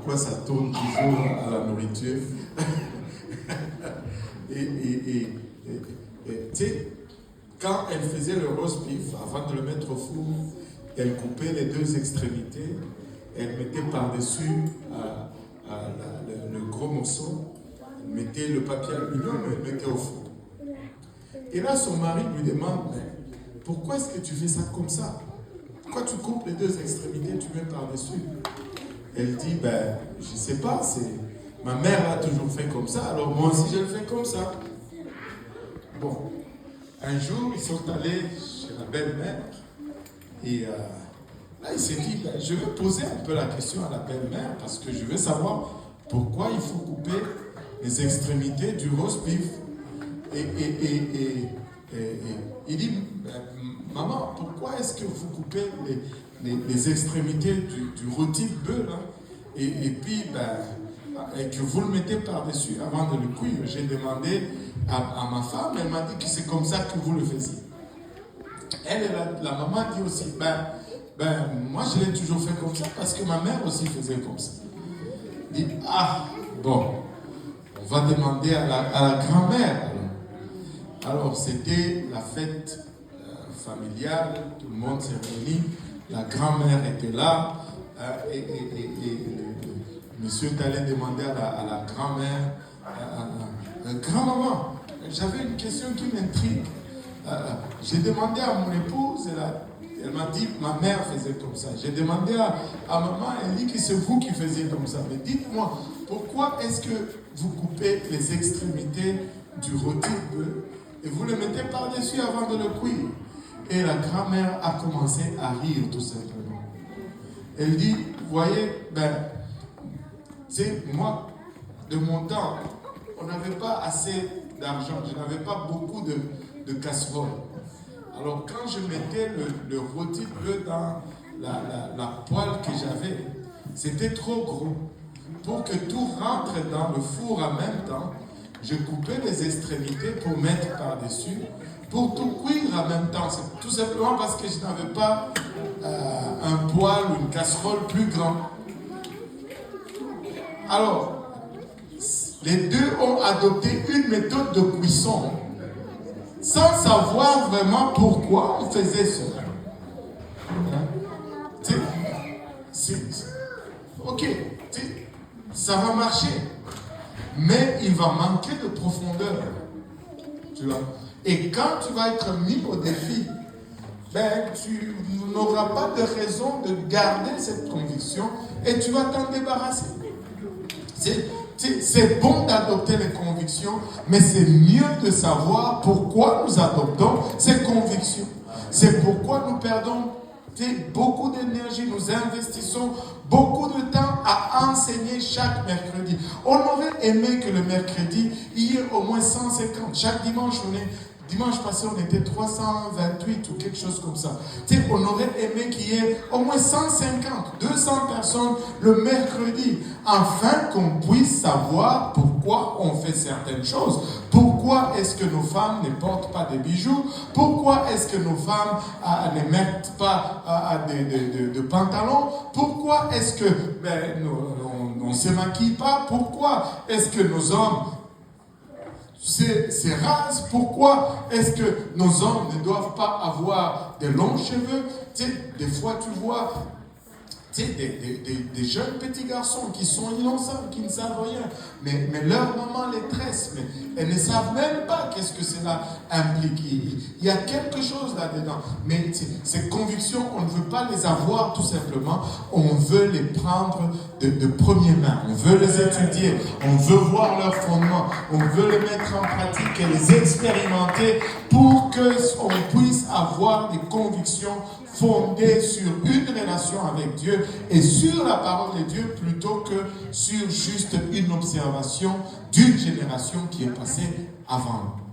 pourquoi ça tourne toujours à la nourriture. Tu sais, quand elle faisait le roast beef, avant de le mettre au four, elle coupait les deux extrémités, elle mettait par-dessus le gros morceau, elle mettait le papier aluminium et elle mettait au four. Et là, son mari lui demande, mais pourquoi est-ce que tu fais ça comme ça? Pourquoi tu coupes les deux extrémités et tu mets par-dessus? Elle dit, ben, je ne sais pas, ma mère a toujours fait comme ça, alors moi aussi je le fais comme ça. Bon, un jour, ils sont allés chez la belle-mère, et là, il s'est dit, ben, je vais poser un peu la question à la belle-mère, parce que je veux savoir pourquoi il faut couper les extrémités du roast beef. Et il dit, maman, pourquoi est-ce que vous coupez les extrémités du rôti de bœuf, là, et puis, et que vous le mettez par-dessus avant de le cuire? J'ai demandé à ma femme, elle m'a dit que c'est comme ça que vous le faisiez. La maman dit aussi, moi je l'ai toujours fait comme ça parce que ma mère aussi faisait comme ça. Elle dit, bon, on va demander à la grand-mère. Alors c'était la fête familiale, tout le monde s'est réuni, la grand-mère était là, et monsieur est allé demander à la grand-mère, grand-maman, j'avais une question qui m'intrigue. J'ai demandé à mon épouse, elle m'a dit ma mère faisait comme ça. J'ai demandé à maman, elle dit que c'est vous qui faisiez comme ça. Mais dites-moi, pourquoi est-ce que vous coupez les extrémités du rôti de bœuf et vous le mettez par-dessus avant de le cuire? Et la grand-mère a commencé à rire tout simplement. Elle dit, vous voyez, c'est moi, de mon temps, on n'avait pas assez d'argent, je n'avais pas beaucoup de casseroles. Alors quand je mettais le rôti de bœuf dans la poêle que j'avais, c'était trop gros. Pour que tout rentre dans le four en même temps, je coupais les extrémités pour mettre par-dessus, pour tout cuire en même temps. C'est tout simplement parce que je n'avais pas un poêle ou une casserole plus grand. Alors, les deux ont adopté une méthode de cuisson sans savoir vraiment pourquoi on faisait cela. Ok, ça va marcher, mais il va manquer de profondeur. Tu vois? Et quand tu vas être mis au défi, tu n'auras pas de raison de garder cette conviction et tu vas t'en débarrasser. C'est bon d'adopter les convictions, mais c'est mieux de savoir pourquoi nous adoptons ces convictions. C'est pourquoi nous perdons beaucoup d'énergie, nous investissons beaucoup de temps à enseigner chaque mercredi. On aurait aimé que le mercredi, il y ait au moins 150. Chaque dimanche, dimanche passé, on était 328 ou quelque chose comme ça. On aurait aimé qu'il y ait au moins 150, 200 personnes le mercredi, afin qu'on puisse savoir pourquoi on fait certaines choses. Pourquoi est-ce que nos femmes ne portent pas de bijoux? Pourquoi est-ce que nos femmes ne mettent pas de pantalons? Pourquoi est-ce que on ne se maquille pas? Pourquoi est-ce que nos hommes c'est rase? Pourquoi est-ce que nos hommes ne doivent pas avoir de longs cheveux? Des fois tu vois des jeunes petits garçons qui sont innocents, qui ne savent rien, mais leur maman les tresse, mais elles ne savent même pas qu'est-ce que cela implique. Il y a quelque chose là-dedans, mais ces convictions, on ne veut pas les avoir tout simplement, on veut les prendre de première main, on veut les étudier, on veut voir leurs fondements, on veut les mettre en pratique et les expérimenter pour qu'on puisse avoir des convictions fondées sur une relation avec Dieu et sur la parole de Dieu plutôt que sur juste une observation d'une génération qui est passée avant nous.